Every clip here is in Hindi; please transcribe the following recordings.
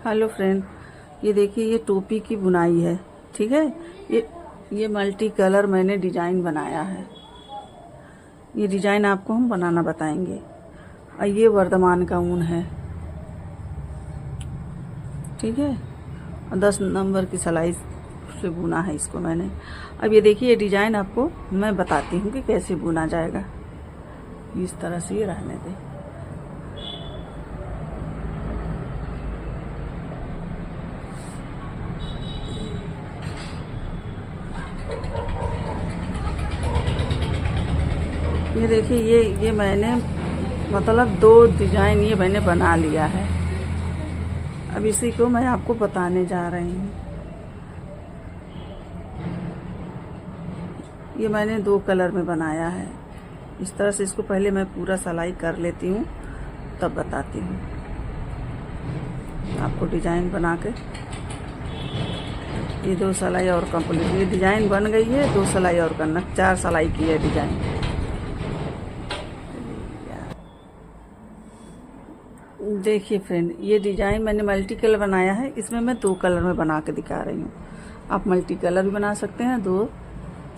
हेलो फ्रेंड, ये देखिए ये टोपी की बुनाई है। ठीक है, ये मल्टी कलर मैंने डिजाइन बनाया है। ये डिजाइन आपको हम बनाना बताएंगे। और ये वर्धमान का ऊन है। ठीक है, और 10 नंबर की सिलाई से बुना है इसको मैंने। अब ये देखिए ये डिजाइन आपको मैं बताती हूँ कि कैसे बुना जाएगा। इस तरह से ये रहने दें। ये देखिए ये मैंने मतलब 2 डिजाइन ये मैंने बना लिया है। अब इसी को मैं आपको बताने जा रही हूँ। ये मैंने 2 कलर में बनाया है। इस तरह से इसको पहले मैं पूरा सिलाई कर लेती हूँ, तब बताती हूँ आपको डिजाइन बना के। ये 2 सिलाई और कंप्लीट, ये डिजाइन बन गई है। 2 सिलाई और करना, 4 सिलाई की है डिजाइन। देखिए फ्रेंड, ये डिजाइन मैंने मल्टी कलर बनाया है। इसमें मैं 2 कलर में बना के दिखा रही हूँ। आप मल्टी कलर भी बना सकते हैं, 2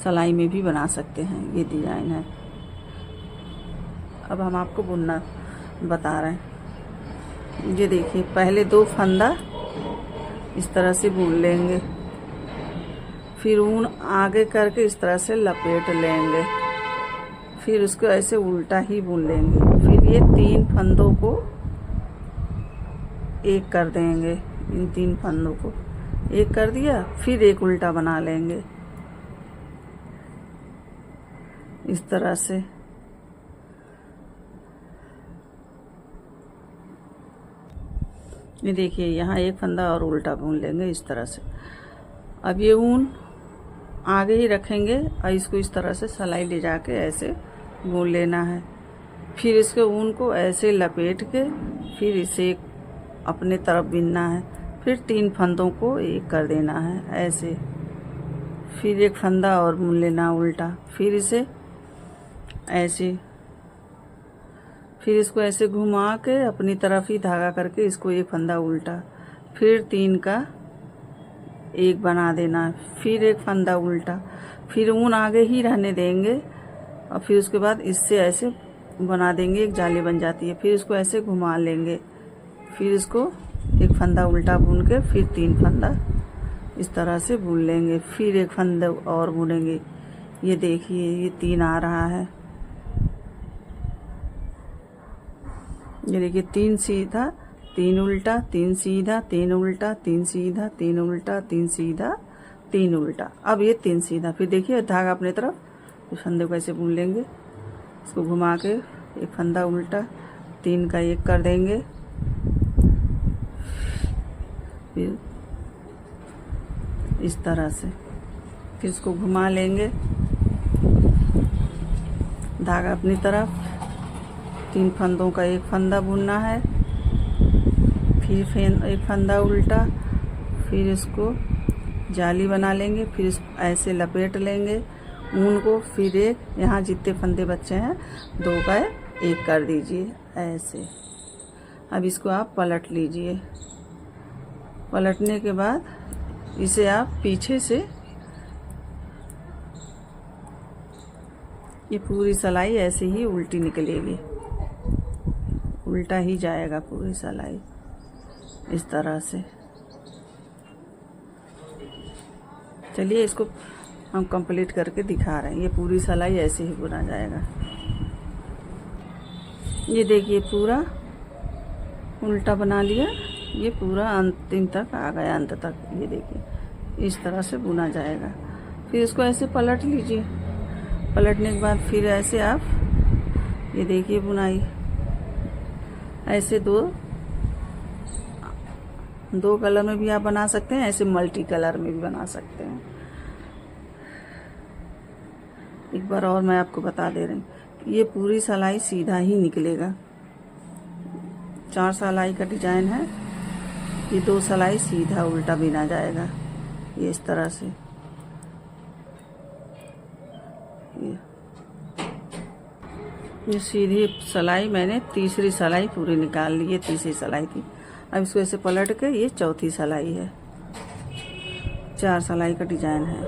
सिलाई में भी बना सकते हैं। ये डिजाइन है। अब हम आपको बुनना बता रहे हैं। ये देखिए पहले 2 फंदा इस तरह से बुन लेंगे, फिर ऊन आगे करके इस तरह से लपेट लेंगे, फिर उसको ऐसे उल्टा ही बुन लेंगे। फिर ये 3 फंदों को एक कर देंगे। इन 3 फंदों को एक कर दिया, फिर एक उल्टा बना लेंगे इस तरह से। ये देखिए यहाँ एक फंदा और उल्टा बुन लेंगे इस तरह से। अब ये ऊन आगे ही रखेंगे और इसको इस तरह से सिलाई ले जाके ऐसे बुन लेना है। फिर इसके ऊन को ऐसे लपेट के फिर इसे अपने तरफ बिनना है। फिर 3 फंदों को एक कर देना है ऐसे। फिर एक फंदा और बुन लेना उल्टा, फिर इसे ऐसे, फिर इसको ऐसे घुमा के अपनी तरफ ही धागा करके इसको एक फंदा उल्टा, फिर 3 का एक बना देना, फिर एक फंदा उल्टा, फिर ऊन आगे ही रहने देंगे और फिर उसके बाद इससे ऐसे बना देंगे, एक जाली बन जाती है। फिर इसको ऐसे घुमा लेंगे, फिर इसको एक फंदा उल्टा बुन के फिर 3 फंदा इस तरह से बुन लेंगे, फिर एक फंदा और बुनेंगे। ये देखिए ये 3 आ रहा है। ये देखिए 3 सीधा 3 उल्टा, 3 सीधा 3 उल्टा, 3 सीधा 3 उल्टा, 3 सीधा 3 उल्टा। अब ये 3 सीधा, फिर देखिए धागा अपने तरफ इस फंदे को ऐसे बुन लेंगे, इसको घुमा के एक फंदा उल्टा, 3 का एक कर देंगे, फिर इस तरह से, फिर इसको घुमा लेंगे धागा अपनी तरफ। 3 फंदों का एक फंदा बुनना है, फिर एक फंदा उल्टा, फिर इसको जाली बना लेंगे, फिर इसको ऐसे लपेट लेंगे ऊन को। फिर एक यहाँ जितने फंदे बचे हैं 2 का एक कर दीजिए ऐसे। अब इसको आप पलट लीजिए। पलटने के बाद इसे आप पीछे से, ये पूरी सिलाई ऐसे ही उल्टी निकलेगी, उल्टा ही जाएगा पूरी सिलाई इस तरह से। चलिए इसको हम कंप्लीट करके दिखा रहे हैं। ये पूरी सिलाई ऐसे ही बुना जाएगा। ये देखिए पूरा उल्टा बना लिया, ये पूरा अंतिम तक आ गया, अंत तक। ये देखिए इस तरह से बुना जाएगा। फिर इसको ऐसे पलट लीजिए। पलटने के बाद फिर ऐसे आप ये देखिए बुनाई ऐसे 2 कलर में भी आप बना सकते हैं, ऐसे मल्टी कलर में भी बना सकते हैं। एक बार और मैं आपको बता दे रही हूँ, ये पूरी सिलाई सीधा ही निकलेगा। 4 सिलाई का डिजाइन है। ये 2 सिलाई सीधा उल्टा बिना जाएगा, ये इस तरह से। ये सीधी सिलाई मैंने तीसरी सिलाई पूरी निकाल ली, ये तीसरी सिलाई थी। अब इसको ऐसे पलट के ये चौथी सिलाई है, 4 सिलाई का डिजाइन है।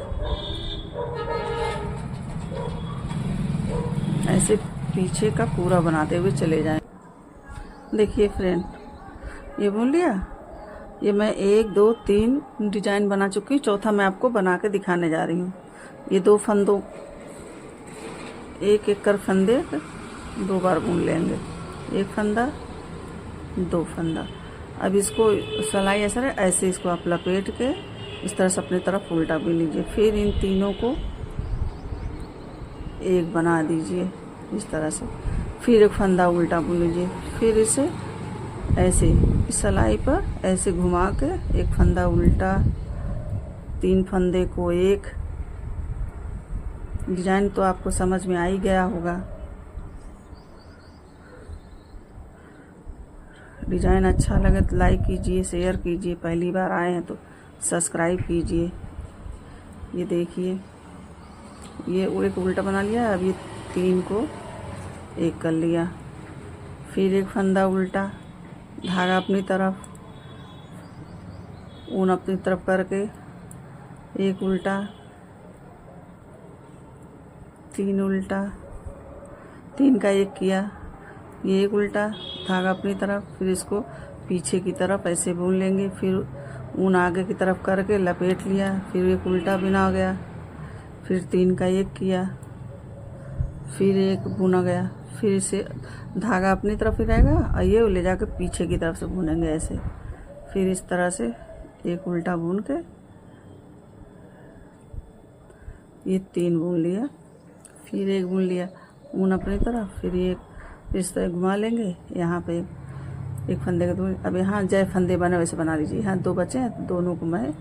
ऐसे पीछे का पूरा बनाते हुए चले जाएं। देखिए फ्रेंड, ये बुन लिया। ये मैं 1 2 3 डिजाइन बना चुकी हूँ, चौथा मैं आपको बना के दिखाने जा रही हूँ। ये 2 फंदों, एक कर फंदे 2 बार बुन लेंगे, 1 फंदा 2 फंदा। अब इसको सिलाई ऐसे इसको आप लपेट के इस तरह से अपनी तरफ उल्टा बुन लीजिए। फिर इन तीनों को एक बना दीजिए इस तरह से। फिर एक फंदा उल्टा बुन लीजिए। फिर इसे ऐसे इस सिलाई पर ऐसे घुमा के एक फंदा उल्टा, 3 फंदे को एक। डिजाइन तो आपको समझ में आ ही गया होगा। डिजाइन अच्छा लगे तो लाइक कीजिए, शेयर कीजिए। पहली बार आए हैं तो सब्सक्राइब कीजिए। ये देखिए, ये एक उल्टा बना लिया। अब ये 3 को एक कर लिया। फिर एक फंदा उल्टा, धागा अपनी तरफ, ऊन अपनी तरफ करके एक उल्टा, 3 उल्टा, 3 का एक किया। ये एक उल्टा, धागा अपनी तरफ, फिर इसको पीछे की तरफ ऐसे बुन लेंगे। फिर ऊन आगे की तरफ करके लपेट लिया। फिर एक उल्टा बिना हो गया। फिर 3 का एक किया, फिर एक बुना गया। फिर इसे धागा अपनी तरफ ही रहेगा और ये ले जाकर पीछे की तरफ से बुनेंगे ऐसे। फिर इस तरह से एक उल्टा बुन के ये 3 बुन लिया। फिर एक बुन लिया ऊन अपनी तरफ। फिर एक इस तरह घुमा लेंगे। यहाँ पे एक फंदे का 2। अब यहाँ जय फंदे बने वैसे बना लीजिए। यहाँ 2 बचे हैं, दोनों को मैं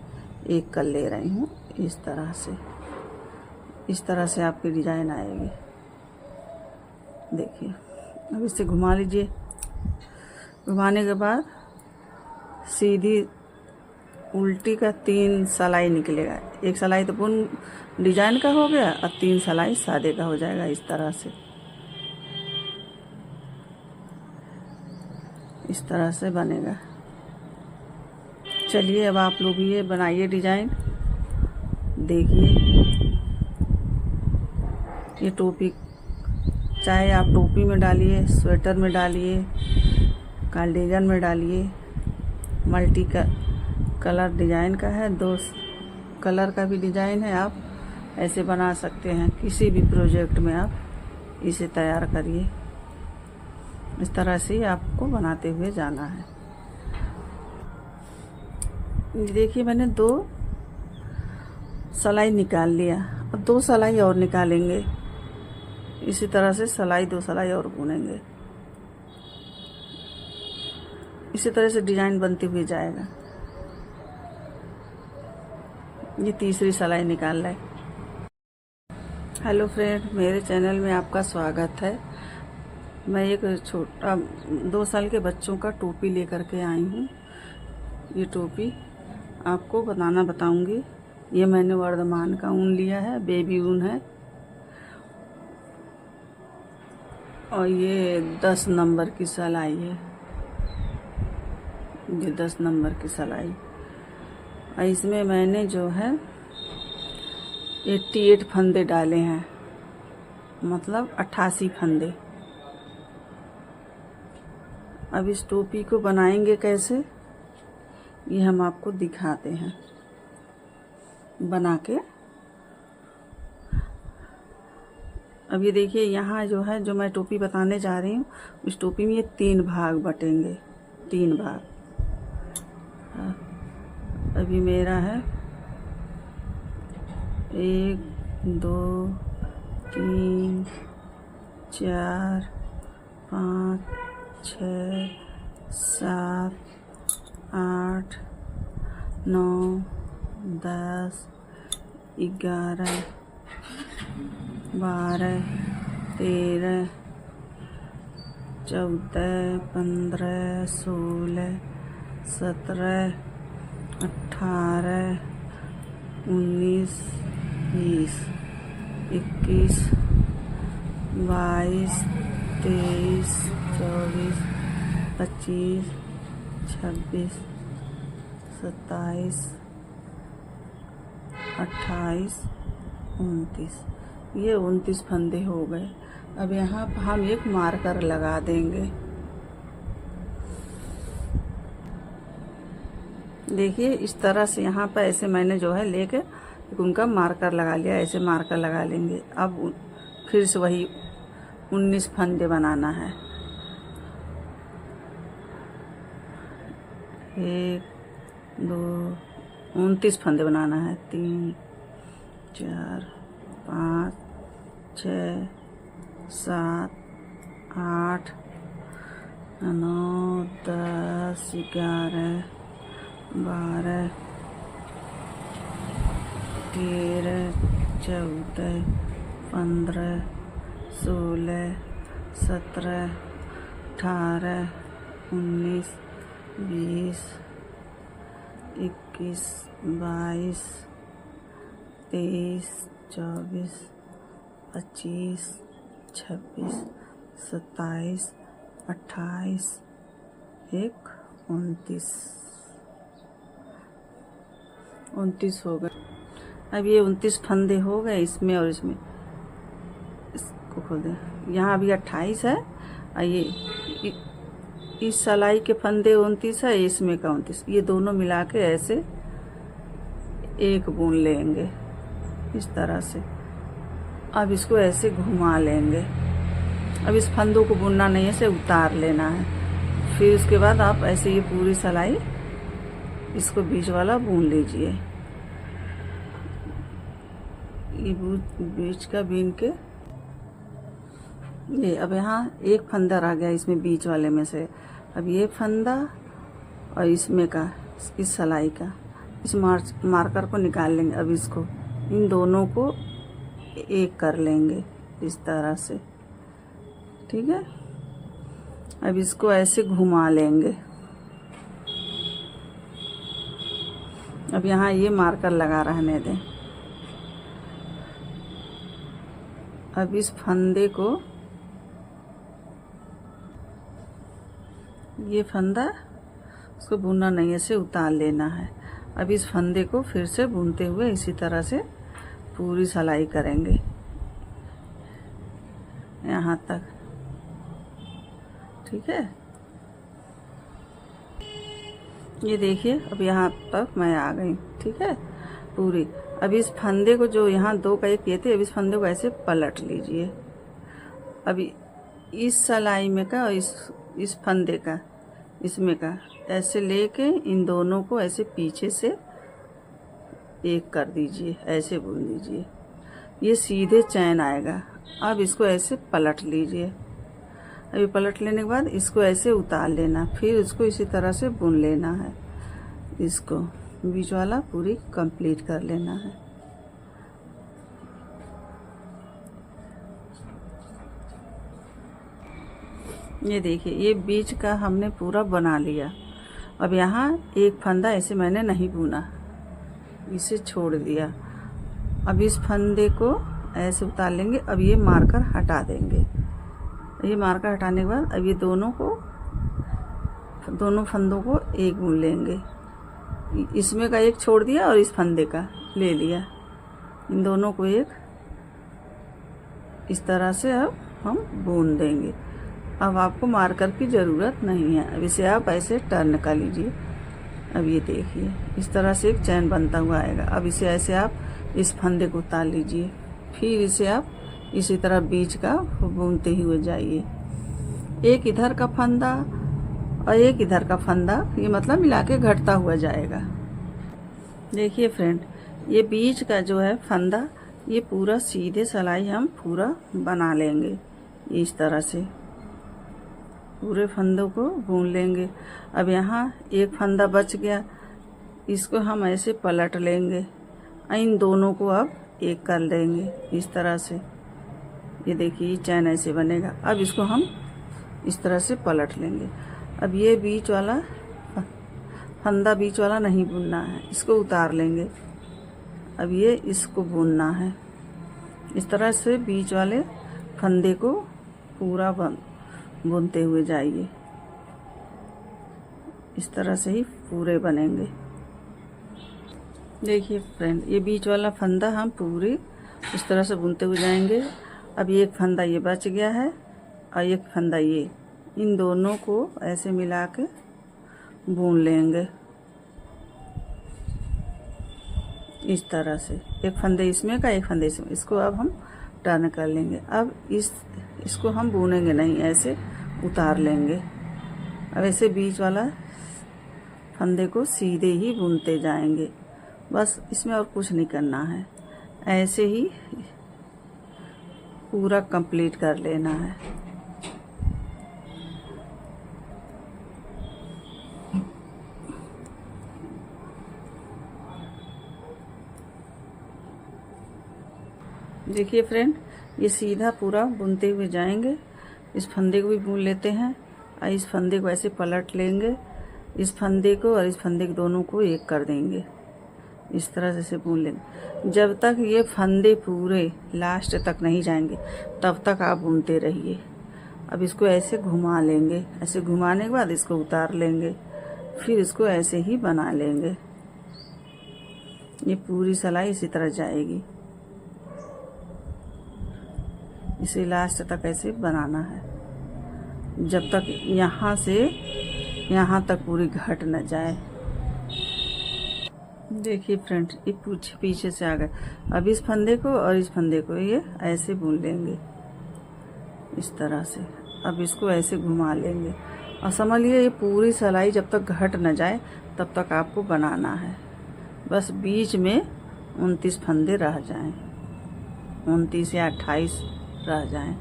एक कर ले रही हूँ इस तरह से। इस तरह से आपकी डिजाइन आएगी। देखिए, अब इसे घुमा लीजिए। घुमाने के बाद सीधी उल्टी का 3 सिलाई निकलेगा। एक सिलाई तो पूर्ण डिजाइन का हो गया और 3 सिलाई सादे का हो जाएगा इस तरह से। इस तरह से बनेगा। चलिए अब आप लोग ये बनाइए डिजाइन। देखिए, ये टोपी, चाहे आप टोपी में डालिए, स्वेटर में डालिए, कार्डिगन में डालिए। मल्टी का कलर डिजाइन का है, 2 कलर का भी डिजाइन है। आप ऐसे बना सकते हैं। किसी भी प्रोजेक्ट में आप इसे तैयार करिए। इस तरह से आपको बनाते हुए जाना है। देखिए, मैंने 2 सिलाई निकाल लिया। अब 2 सिलाई और निकालेंगे। इसी तरह से 2 सिलाई और बुनेंगे। इसी तरह से डिजाइन बनती हुई जाएगा। ये तीसरी सिलाई निकाल रहा है। हेलो फ्रेंड, मेरे चैनल में आपका स्वागत है। मैं एक छोटा 2 साल के बच्चों का टोपी लेकर के आई हूँ। ये टोपी आपको बताऊंगी। ये मैंने वर्धमान का ऊन लिया है, बेबी ऊन है। और ये 10 नंबर की सिलाई है। ये 10 नंबर की सिलाई। और इसमें मैंने जो है 88 फंदे डाले हैं, मतलब 88 फंदे। अब इस टोपी को बनाएंगे कैसे, ये हम आपको दिखाते हैं बना के। अब ये देखिए, यहाँ जो है, जो मैं टोपी बताने जा रही हूँ, उस टोपी में ये 3 भाग बटेंगे, 3 भाग। अभी मेरा है 1 2 3 4 5 6 7 8 9 10 11 12 13 14 15 16 17 18 19 20 21 22 23, 24, 25, 26, 27, 28, 29। ये 29 फंदे हो गए। अब यहाँ पर हम एक मार्कर लगा देंगे। देखिए इस तरह से यहाँ पर ऐसे मैंने जो है लेके उनका मार्कर लगा लिया। ऐसे मार्कर लगा लेंगे। अब फिर से वही 19 फंदे बनाना है। 1, 2, 29 फंदे बनाना है। 3, 4, 5, 6, 7, 8, 9, 10, 11, 12, 13, 14, 15, 16, 17, 18, 19, 20, 21, 22, 23, 24, 25, 26, 27, 28, 29। 29 हो गए। अब ये 29 फंदे हो गए इसमें और इसमें। इसको खोल दें। यहाँ अभी 28 है और ये इस सलाई के फंदे 29 है, इसमें का 29। ये दोनों मिला के ऐसे एक बुन लेंगे इस तरह से। अब इसको ऐसे घुमा लेंगे। अब इस फंदों को बुनना नहीं है, इसे उतार लेना है। फिर उसके बाद आप ऐसे ये पूरी सलाई इसको बीच वाला बुन लीजिए। ये बीच का बीन के ये अब यहाँ एक फंदा रह गया इसमें बीच वाले में से। अब ये फंदा और इसमें का इस सलाई का इस मार्कर को निकाल लेंगे। अब इसको इन दोनों को एक कर लेंगे इस तरह से। ठीक है। अब इसको ऐसे घुमा लेंगे। अब यहाँ ये मार्कर लगा रहने दें। अब इस फंदे को ये फंदा उसको बुनना नहीं है, इसे उतार लेना है। अब इस फंदे को फिर से बुनते हुए इसी तरह से पूरी सिलाई करेंगे यहाँ तक। ठीक है। ये देखिए अब यहाँ तक मैं आ गई। ठीक है पूरी। अब इस फंदे को जो यहाँ दो का एक किए थे, अब इस फंदे को ऐसे पलट लीजिए। अभी इस सिलाई में का और इस फंदे का इसमें का ऐसे लेके इन दोनों को ऐसे पीछे से एक कर दीजिए, ऐसे बुन दीजिए। ये सीधे चैन आएगा। अब इसको ऐसे पलट लीजिए। अभी पलट लेने के बाद इसको ऐसे उतार लेना, फिर इसको इसी तरह से बुन लेना है। इसको बीच वाला पूरी कंप्लीट कर लेना है। ये देखिए ये बीच का हमने पूरा बना लिया। अब यहाँ एक फंदा ऐसे मैंने नहीं बुना, इसे छोड़ दिया। अब इस फंदे को ऐसे उतार लेंगे। अब ये मार्कर हटा देंगे। ये मार्कर हटाने के बाद अब ये दोनों फंदों को एक बुन लेंगे। इसमें का एक छोड़ दिया और इस फंदे का ले लिया। इन दोनों को एक इस तरह से अब हम बुन देंगे। अब आपको मार्कर की ज़रूरत नहीं है। अब इसे आप ऐसे टर्न कर लीजिए। अब ये देखिए इस तरह से एक चैन बनता हुआ आएगा। अब इसे ऐसे आप इस फंदे को उतार लीजिए, फिर इसे आप इसी तरह बीच का बुनते हुए जाइए। एक इधर का फंदा और एक इधर का फंदा, ये मतलब मिला के घटता हुआ जाएगा। देखिए फ्रेंड, ये बीच का जो है फंदा, ये पूरा सीधे सिलाई हम पूरा बना लेंगे। इस तरह से पूरे फंदों को बुन लेंगे। अब यहाँ एक फंदा बच गया, इसको हम ऐसे पलट लेंगे। इन दोनों को अब एक कर लेंगे इस तरह से। ये देखिए चैन ऐसे बनेगा। अब इसको हम इस तरह से पलट लेंगे। अब ये बीच वाला फंदा बीच वाला नहीं बुनना है, इसको उतार लेंगे। अब ये इसको बुनना है। इस तरह से बीच वाले फंदे को पूरा बुनते हुए जाइए। इस तरह से ही पूरे बनेंगे। देखिए फ्रेंड, ये बीच वाला फंदा हम पूरे इस तरह से बुनते हुए जाएंगे। अब एक फंदा ये बच गया है और एक फंदा ये, इन दोनों को ऐसे मिला के बुन लेंगे इस तरह से। एक फंदे इसमें का, एक फंदे इसमें, इसको अब हम टर्न कर लेंगे। अब इसको हम बुनेंगे नहीं, ऐसे उतार लेंगे। अब ऐसे बीच वाला फंदे को सीधे ही बुनते जाएंगे, बस इसमें और कुछ नहीं करना है। ऐसे ही पूरा कंप्लीट कर लेना है। देखिए फ्रेंड, ये सीधा पूरा बुनते हुए जाएंगे। इस फंदे को भी बुन लेते हैं और इस फंदे को ऐसे पलट लेंगे। इस फंदे को और इस फंदे के दोनों को एक कर देंगे, इस तरह से बुन लेंगे। जब तक ये फंदे पूरे लास्ट तक नहीं जाएंगे तब तक आप बुनते रहिए। अब इसको ऐसे घुमा लेंगे, ऐसे घुमाने के बाद इसको उतार लेंगे, फिर इसको ऐसे ही बना लेंगे। ये पूरी सिलाई इसी तरह जाएगी, इसे लास्ट तक ऐसे बनाना है जब तक यहाँ से यहाँ तक पूरी घट न जाए। देखिए फ्रेंड, ये पीछे से आ गए। अब इस फंदे को और इस फंदे को ये ऐसे बुन लेंगे इस तरह से। अब इसको ऐसे घुमा लेंगे और समझ लिए ये पूरी सिलाई जब तक घट न जाए तब तक आपको बनाना है। बस बीच में 29 फंदे रह जाएं, 29 या 28 रह जाएं,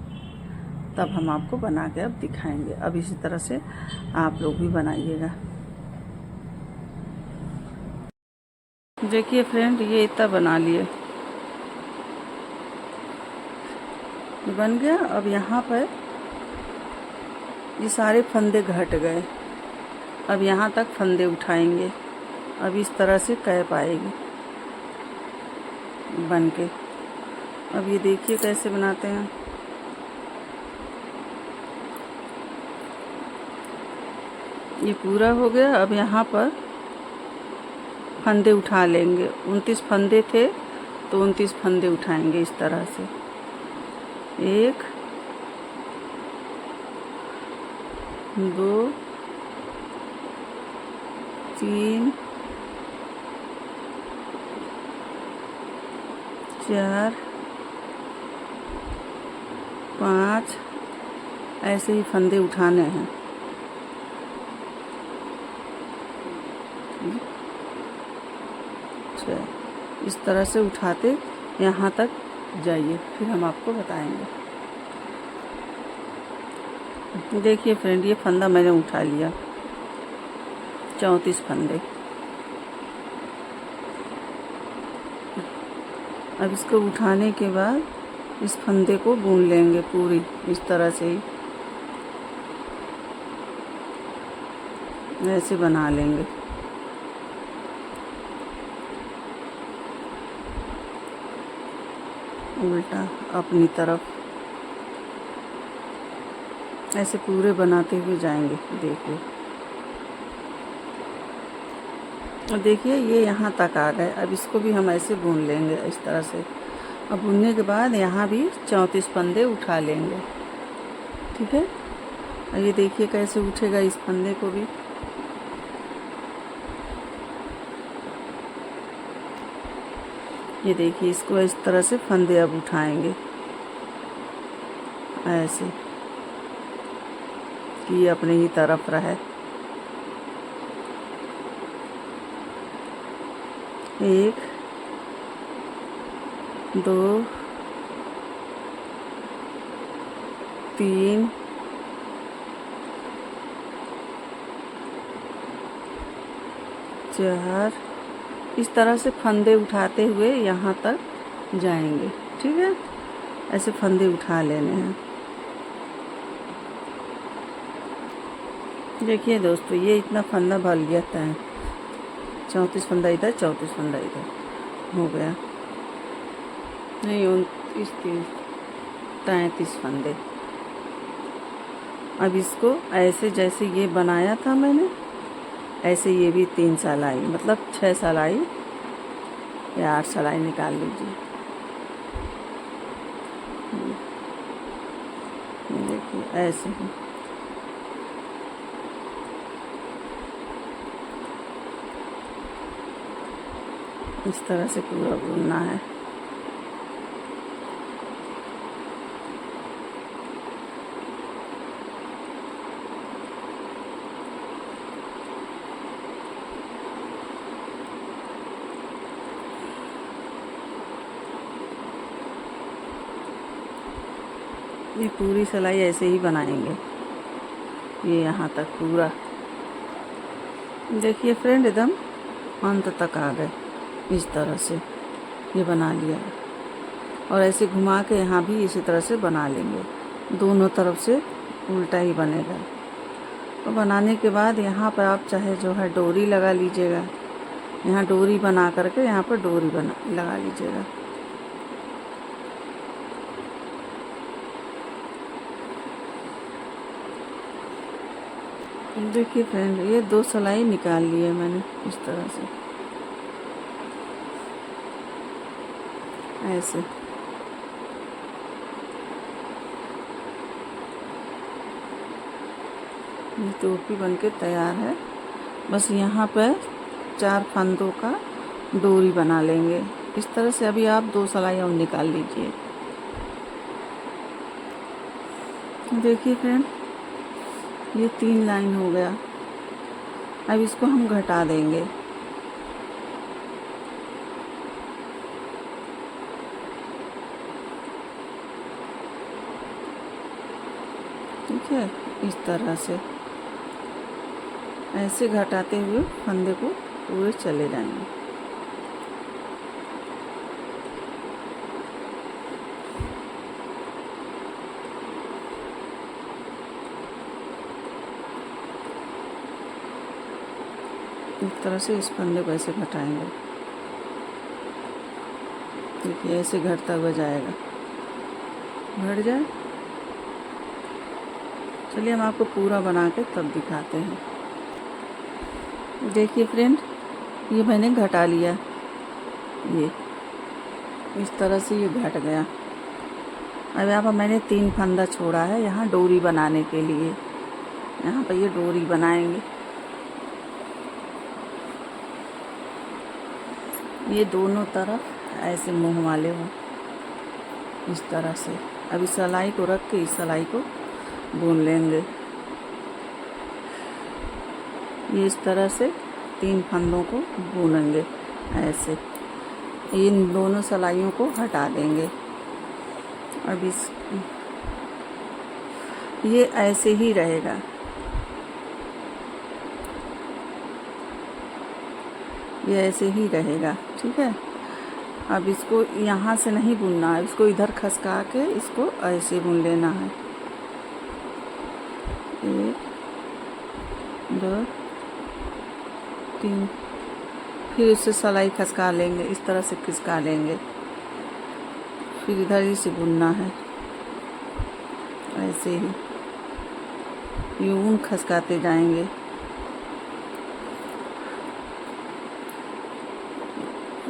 तब हम आपको बना के अब दिखाएंगे। अब इसी तरह से आप लोग भी बनाइएगा। देखिए फ्रेंड, ये इतना बना लिए, बन गया। अब यहाँ पर ये सारे फंदे घट गए। अब यहाँ तक फंदे उठाएंगे। अब इस तरह से कैप आएगी बन के। अब ये देखिए कैसे बनाते हैं। ये पूरा हो गया। अब यहाँ पर फंदे उठा लेंगे। 29 फंदे थे तो 29 फंदे उठाएंगे इस तरह से। 1 2 3 4 5 ऐसे ही फंदे उठाने हैं। इस तरह से उठाते यहाँ तक जाइए, फिर हम आपको बताएंगे। देखिए फ्रेंड, ये फंदा मैंने उठा लिया, 34 फंदे। अब इसको उठाने के बाद इस फंदे को बुन लेंगे पूरी इस तरह से ही, ऐसे बना लेंगे। उल्टा अपनी तरफ ऐसे पूरे बनाते हुए जाएंगे। देखिए, देखिए ये यहाँ तक आ गए। अब इसको भी हम ऐसे बुन लेंगे इस तरह से। अब बुनने के बाद यहाँ भी 34 फंदे उठा लेंगे, ठीक है। और ये देखिए कैसे उठेगा इस फंदे को भी। ये देखिए, इसको इस तरह से फंदे अब उठाएंगे ऐसे कि ये अपने ही तरफ रहे। 1 2 3 4 इस तरह से फंदे उठाते हुए यहाँ तक जाएंगे, ठीक है। ऐसे फंदे उठा लेने हैं। देखिए दोस्तों, ये इतना फंदा भर गया था। 34 फंदा इधर, 34 फंदा इधर हो गया। नहीं, 29 30 33 फंदे। अब इसको ऐसे जैसे ये बनाया था मैंने, ऐसे ये भी 3 सिलाई, मतलब 6 सिलाई या 8 सिलाई निकाल लीजिए। देखिए ऐसे ही इस तरह से पूरा बुनना है। ये पूरी सिलाई ऐसे ही बनाएंगे, ये यहाँ तक पूरा। देखिए फ्रेंड, एकदम अंत तक आ गए। इस तरह से ये बना लिया, और ऐसे घुमा के यहाँ भी इसी तरह से बना लेंगे। दोनों तरफ से उल्टा ही बनेगा। और बनाने के बाद यहाँ पर आप चाहे जो है डोरी लगा लीजिएगा। यहाँ डोरी बना करके यहाँ पर डोरी लगा लीजिएगा। देखिए फ्रेंड, ये 2 सिलाई निकाल ली है मैंने इस तरह से, ऐसे। ये टोपी बनके तैयार है। बस यहाँ पर 4 फंदों का डोरी बना लेंगे इस तरह से। अभी आप 2 सिलाई और निकाल लीजिए। देखिए फ्रेंड, ये 3 लाइन हो गया। अब इसको हम घटा देंगे। ठीक है, इस तरह से ऐसे घटाते हुए फंदे को पूरे चले जाएंगे। इस तरह से इस फंदे को ऐसे घटाएंगे। देखिए ऐसे घटता हुआ जाएगा, घट जाए। चलिए हम आपको पूरा बना के तब दिखाते हैं। देखिए फ्रेंड, ये मैंने घटा लिया। ये इस तरह से ये घट गया। अब यहाँ पर मैंने 3 फंदा छोड़ा है यहाँ डोरी बनाने के लिए। यहाँ पर ये डोरी बनाएंगे। ये दोनों तरफ ऐसे मुंह वाले हों, इस तरह से। अब इस सिलाई को रख के इस सिलाई को बुन लेंगे। ये इस तरह से 3 फंदों को बुनेंगे ऐसे। इन दोनों सिलाइयों को हटा देंगे। अब इस ये ऐसे ही रहेगा। ये ऐसे ही रहेगा, ठीक है। अब इसको यहाँ से नहीं बुनना है, इसको इधर खसका के इसको ऐसे बुन लेना है। 1 2 3, फिर इससे सिलाई खसका लेंगे, इस तरह से खिसका लेंगे। फिर इधर ही से बुनना है ऐसे ही, यूं खसकाते जाएंगे।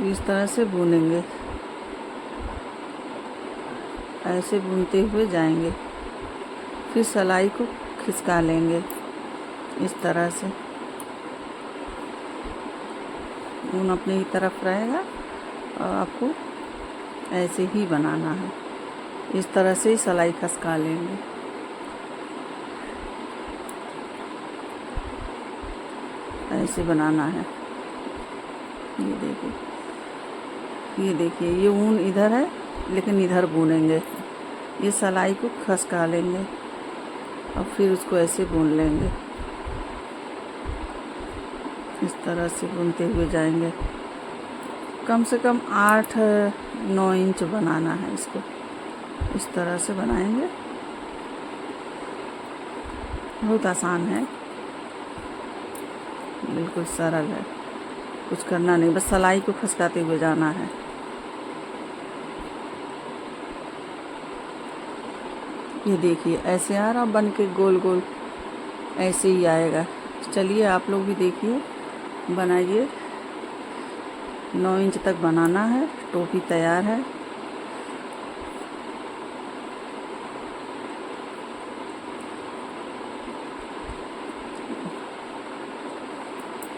इस तरह से बुनेंगे, ऐसे बुनते हुए जाएंगे। फिर सिलाई को खिसका लेंगे इस तरह से। ऊन अपनी ही तरफ रहेगा और आपको ऐसे ही बनाना है। इस तरह से ही सिलाई खसका लेंगे। ऐसे बनाना है। ये देखिए, ये देखिए, ये ऊन इधर है लेकिन इधर बुनेंगे। ये सिलाई को खसका लेंगे और फिर उसको ऐसे बुन लेंगे। इस तरह से बुनते हुए जाएंगे। कम से कम 8-9 इंच बनाना है इसको। इस तरह से बनाएंगे। बहुत आसान है, बिल्कुल सरल है, कुछ करना नहीं, बस सिलाई को खसकाते हुए जाना है। ये देखिए ऐसे आ रहा बन के गोल गोल, ऐसे ही आएगा। चलिए आप लोग भी देखिए, बनाइए। 9 इंच तक बनाना है। टोपी तैयार है।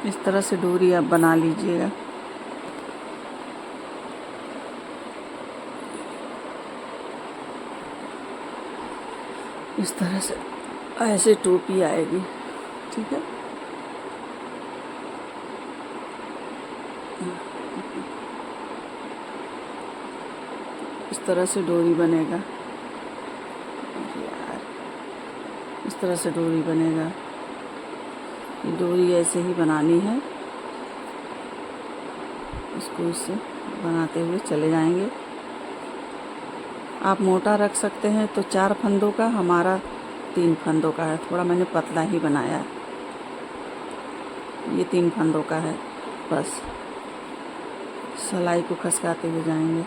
इस तरह से डोरी आप बना लीजिएगा। इस तरह से ऐसे टोपी आएगी, ठीक है। इस तरह से डोरी बनेगा यार, इस तरह से डोरी बनेगा। ये डोरी ऐसे ही बनानी है। इसको इससे बनाते हुए चले जाएंगे। आप मोटा रख सकते हैं तो 4 फंदों का, हमारा 3 फंदों का है। थोड़ा मैंने पतला ही बनाया। ये 3 फंदों का है। बस सिलाई को खसकाते हुए जाएंगे।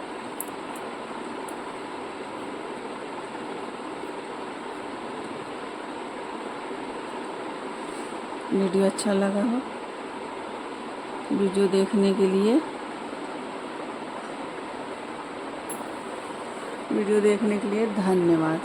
वीडियो अच्छा लगा हो, वीडियो देखने के लिए धन्यवाद।